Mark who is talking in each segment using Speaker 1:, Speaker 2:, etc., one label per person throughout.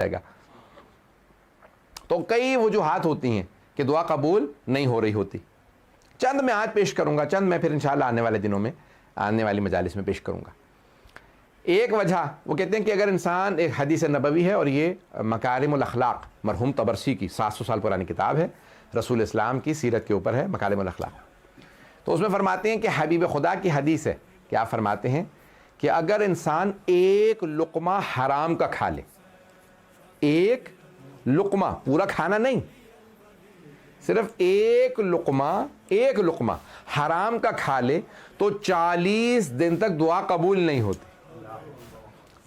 Speaker 1: جائے گا. تو کئی وجوہات ہوتی ہیں کہ دعا قبول نہیں ہو رہی ہوتی. چند میں آج پیش کروں گا, چند میں پھر انشاءاللہ آنے والے دنوں میں, آنے والی مجالس میں پیش کروں گا. ایک وجہ وہ کہتے ہیں کہ اگر انسان, ایک حدیث نبوی ہے اور یہ مکارم الاخلاق مرحوم طبرسی کی 700 سال پرانی کتاب ہے, رسول اسلام کی سیرت کے اوپر ہے مکارم الاخلاق. تو اس میں فرماتے ہیں کہ حبیب خدا کی حدیث ہے کہ آپ فرماتے ہیں کہ اگر انسان ایک لقمہ حرام کا کھا لے, ایک لقمہ, پورا کھانا نہیں, صرف ایک لقمہ حرام کا کھا لے تو 40 دن تک دعا قبول نہیں ہوتی.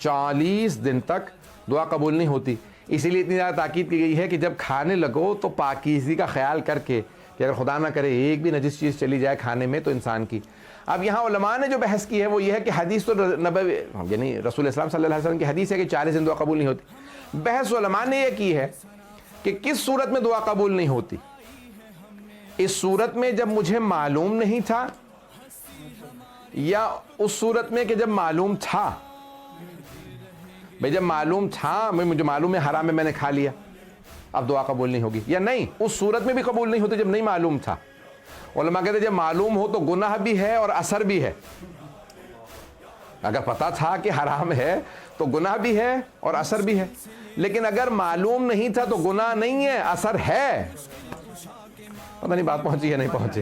Speaker 1: 40 دن تک دعا قبول نہیں ہوتی. اسی لیے اتنی زیادہ تاکید کی گئی ہے کہ جب کھانے لگو تو پاکیزگی کا خیال کر کے کہ اگر خدا نہ کرے ایک بھی نجس چیز چلی جائے کھانے میں تو انسان کی. اب یہاں علماء نے جو بحث کی ہے وہ یہ ہے کہ حدیث تو نبوی, یعنی رسول اسلام صلی اللہ علیہ وسلم کی حدیث ہے کہ 40 دن دعا قبول نہیں ہوتی. بحث علماء نے یہ کی ہے کہ کس صورت میں دعا قبول نہیں ہوتی. اس صورت میں جب مجھے معلوم نہیں تھا, یا اس صورت میں کہ جب معلوم تھا. بھئی جب معلوم تھا, مجھے معلوم ہے حرام ہے, میں نے کھا لیا, اب دعا قبول نہیں ہوگی. یا نہیں, اس صورت میں بھی قبول نہیں ہوتی جب نہیں معلوم تھا. علماء کہتے ہیں جب معلوم ہو تو گناہ بھی ہے اور اثر بھی ہے. اگر پتا تھا کہ حرام ہے تو گناہ بھی ہے اور اثر بھی ہے, لیکن اگر معلوم نہیں تھا تو گناہ نہیں ہے, اثر ہے. پتہ نہیں بات پہنچی یا نہیں پہنچی.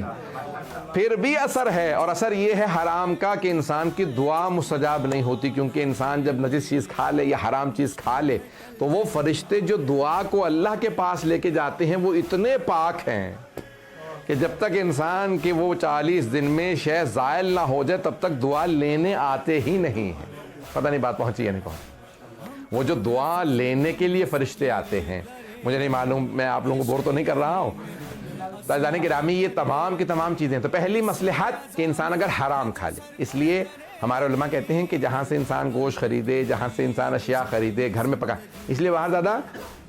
Speaker 1: پھر بھی اثر ہے, اور اثر یہ ہے حرام کا کہ انسان کی دعا مستجاب نہیں ہوتی, کیونکہ انسان جب نجس چیز کھا لے یا حرام چیز کھا لے تو وہ فرشتے جو دعا کو اللہ کے پاس لے کے جاتے ہیں وہ اتنے پاک ہیں کہ جب تک انسان کے وہ 40 دن میں شے زائل نہ ہو جائے تب تک دعا لینے آتے ہی نہیں ہیں. پتہ نہیں بات پہنچی یا نہیں پہنچی. وہ جو دعا لینے کے لیے فرشتے آتے ہیں, مجھے نہیں معلوم, میں آپ لوگوں کو بور تو نہیں کر رہا ہوں. تعزیٰ گرامی, یہ تمام کی تمام چیزیں. تو پہلی مصلحت کہ انسان اگر حرام کھا لے, اس لیے ہمارے علماء کہتے ہیں کہ جہاں سے انسان گوشت خریدے, جہاں سے انسان اشیاء خریدے, گھر میں پکا, اس لیے باہر زیادہ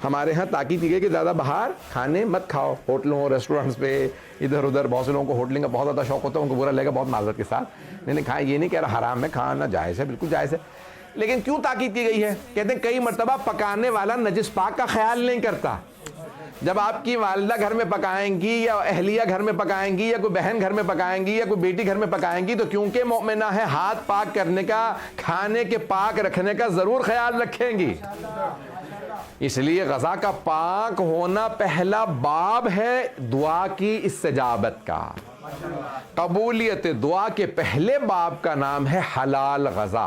Speaker 1: ہمارے ہاں تاکید کی گئی کہ زیادہ باہر کھانے مت کھاؤ. ہوٹلوں, ریسٹورنٹس پہ ادھر ادھر, بہت سے لوگوں کو ہوٹلنگ کا بہت زیادہ شوق ہوتا ہے, ان کو برا لگے گا بہت معذرت کے ساتھ. میں نے کہا یہ نہیں کہہ رہا حرام میں کھانا جائز ہے, بالکل جائز ہے, لیکن کیوں تاکید کی گئی ہے؟ کہتے ہیں کئی مرتبہ پکانے والا نجس پاک کا خیال نہیں کرتا. جب آپ کی والدہ گھر میں پکائیں گی یا اہلیہ گھر میں پکائیں گی یا کوئی بہن گھر میں پکائیں گی یا کوئی بیٹی گھر میں پکائیں گی تو کیونکہ مومنہ ہے ہاتھ پاک کرنے کا, کھانے کے پاک رکھنے کا ضرور خیال رکھیں گی. اس لیے غذا کا پاک ہونا پہلا باب ہے دعا کی استجابت کا. قبولیت دعا کے پہلے باب کا نام ہے حلال غذا.